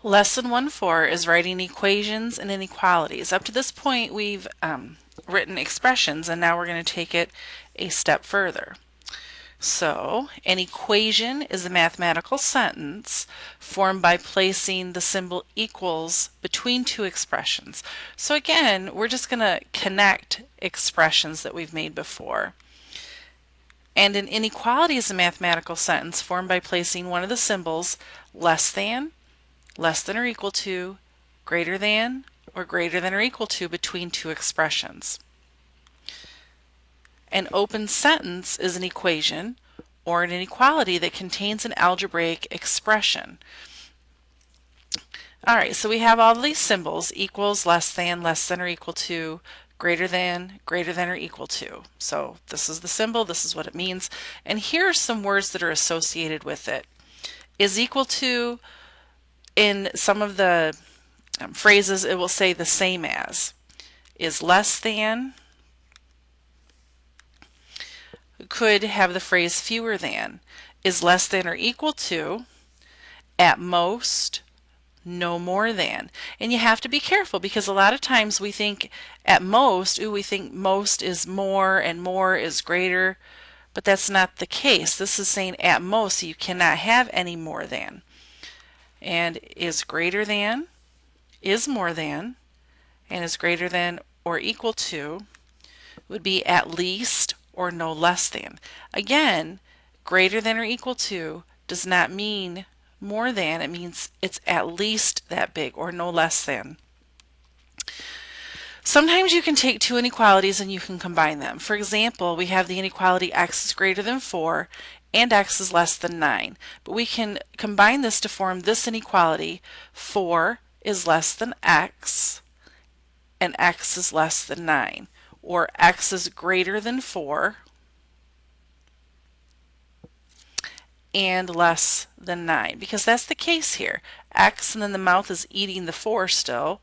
Lesson 1-4 is writing equations and inequalities. Up to this point, we've written expressions, and now we're going to take it a step further. So, an equation is a mathematical sentence formed by placing the symbol equals between two expressions. So again, we're just going to connect expressions that we've made before. And an inequality is a mathematical sentence formed by placing one of the symbols less than or equal to, greater than, or greater than or equal to between two expressions. An open sentence is an equation or an inequality that contains an algebraic expression. All right, so we have all these symbols: equals, less than or equal to, greater than or equal to. So this is the symbol, this is what it means, and here are some words that are associated with it. Is equal to, in some of the phrases, it will say the same as. Is less than could have the phrase fewer than. Is less than or equal to, at most, no more than. And you have to be careful because a lot of times we think at most, we think most is more and more is greater, but that's not the case. This is saying at most, so you cannot have any more than. And is greater than, is more than, and is greater than or equal to would be at least or no less than. Again, greater than or equal to does not mean more than, it means it's at least that big or no less than. Sometimes you can take two inequalities and you can combine them. For example, we have the inequality x is greater than 4 and x is less than 9. But we can combine this to form this inequality: 4 is less than x and x is less than 9. Or x is greater than 4 and less than 9, because that's the case here. X, and then the mouth is eating the 4 still,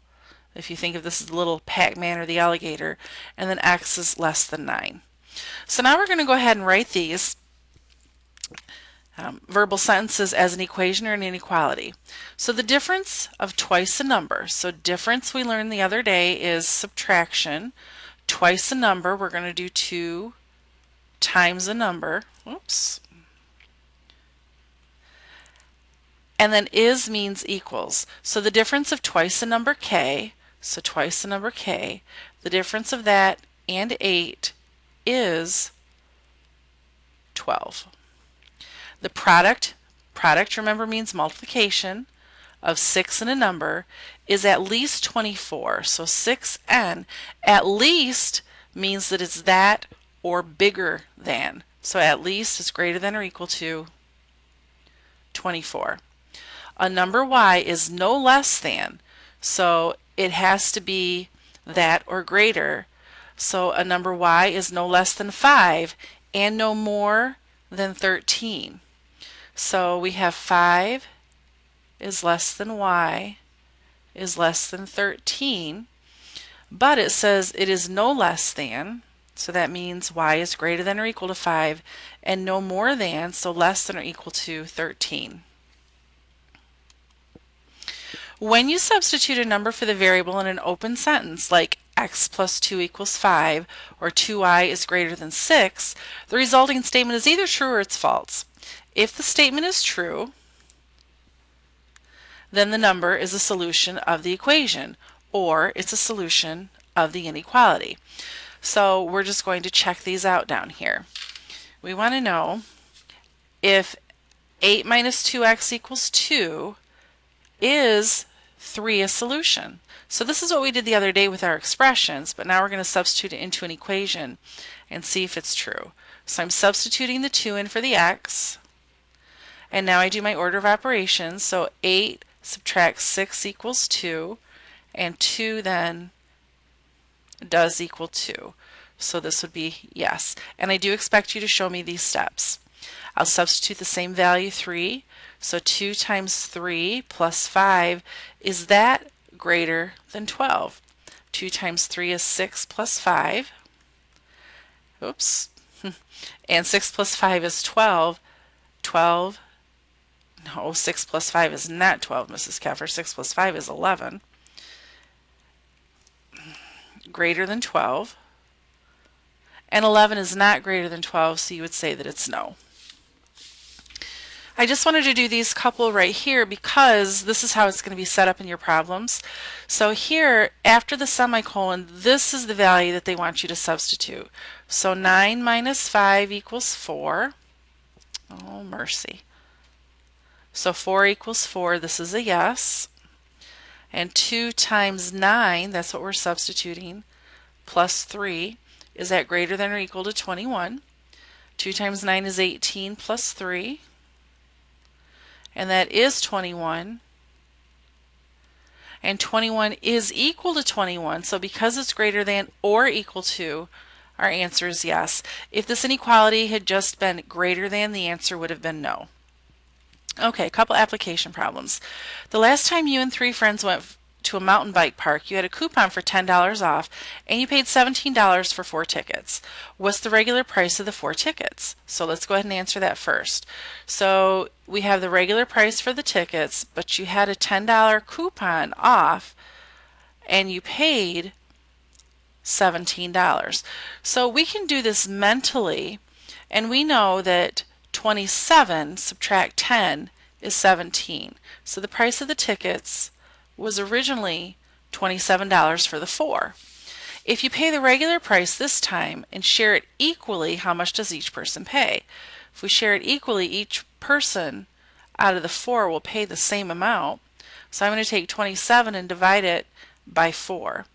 if you think of this as the little Pac-Man or the alligator, and then x is less than 9. So now we're going to go ahead and write these verbal sentences as an equation or an inequality. So the difference of twice a number. So difference, we learned the other day, is subtraction. Twice a number, we're going to do 2 times a number. Oops. And then is means equals. So the difference of twice a number k, so twice a number k, the difference of that and 8 is 12. The product remember means multiplication, of 6 and a number is at least 24. So 6n, at least means that it's that or bigger than. So at least is greater than or equal to 24. A number y is no less than, so it has to be that or greater. So a number y is no less than 5 and no more than 13. So we have 5 is less than y is less than 13, but it says it is no less than, so that means y is greater than or equal to 5, and no more than, so less than or equal to 13. When you substitute a number for the variable in an open sentence, like x plus 2 equals 5, or 2y is greater than 6, the resulting statement is either true or it's false. If the statement is true, then the number is a solution of the equation, or it's a solution of the inequality. So we're just going to check these out down here. We want to know if 8 minus 2x equals 2 is 3 a solution. So this is what we did the other day with our expressions, but now we're going to substitute it into an equation and see if it's true. So I'm substituting the 2 in for the x, and now I do my order of operations. So 8 subtract 6 equals 2, and 2 then does equal 2. So this would be yes. And I do expect you to show me these steps. I'll substitute the same value, 3. So 2 times 3 plus 5, is that greater than 12? 2 times 3 is 6 plus 5. Oops. And 6 plus 5 is 12. 12 No, 6 plus 5 is not 12, Mrs. Keffer. 6 plus 5 is 11. Greater than 12. And 11 is not greater than 12, so you would say that it's no. I just wanted to do these couple right here because this is how it's going to be set up in your problems. So here, after the semicolon, this is the value that they want you to substitute. So 9 minus 5 equals 4. Oh, mercy. So 4 equals 4. This is a yes. And 2 times 9, that's what we're substituting, plus 3. Is that greater than or equal to 21? 2 times 9 is 18 plus 3. And that is 21. And 21 is equal to 21. So because it's greater than or equal to, our answer is yes. If this inequality had just been greater than, the answer would have been no. Okay, a couple application problems. The last time you and 3 friends went to a mountain bike park, you had a coupon for $10 off and you paid $17 for 4 tickets. What's the regular price of the 4 tickets? So let's go ahead and answer that first. So we have the regular price for the tickets, but you had a $10 coupon off and you paid $17. So we can do this mentally, and we know that 27 subtract 10 is 17. So the price of the tickets was originally $27 for the 4. If you pay the regular price this time and share it equally, how much does each person pay? If we share it equally, each person out of the 4 will pay the same amount. So I'm going to take 27 and divide it by 4.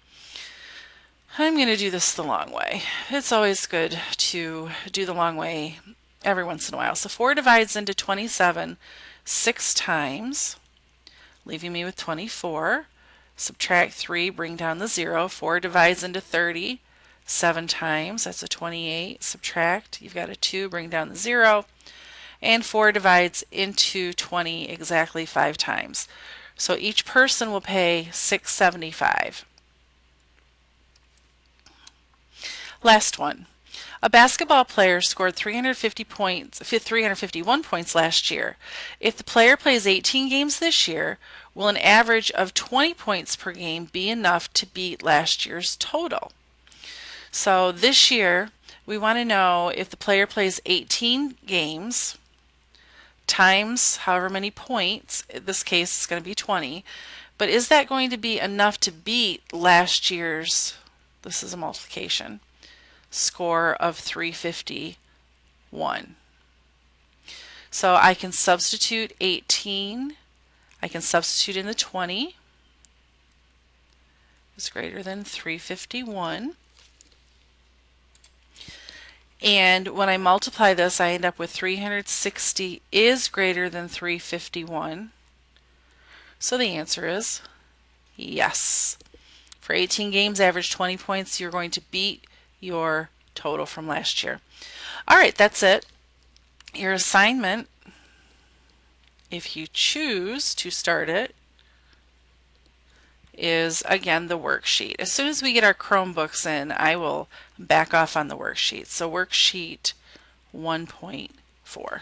I'm going to do this the long way. It's always good to do the long way every once in a while. So 4 divides into 27 6 times, leaving me with 24. Subtract 3, bring down the 0. 4 divides into 30 7 times. That's a 28. Subtract, you've got a 2, bring down the 0. And 4 divides into 20 exactly 5 times. So each person will pay $6.75. Last one. A basketball player scored 351 points last year. If the player plays 18 games this year, will an average of 20 points per game be enough to beat last year's total? So this year, we want to know if the player plays 18 games times however many points, in this case it's going to be 20, but is that going to be enough to beat last year's, this is a multiplication, score of 351. So I can substitute 18, I can substitute in the 20, is greater than 351. And when I multiply this, I end up with 360 is greater than 351. So the answer is yes. For 18 games, average 20 points, you're going to beat your total from last year. All right, that's it. Your assignment, if you choose to start it, is again the worksheet. As soon as we get our Chromebooks in, I will back off on the worksheet. So worksheet 1.4.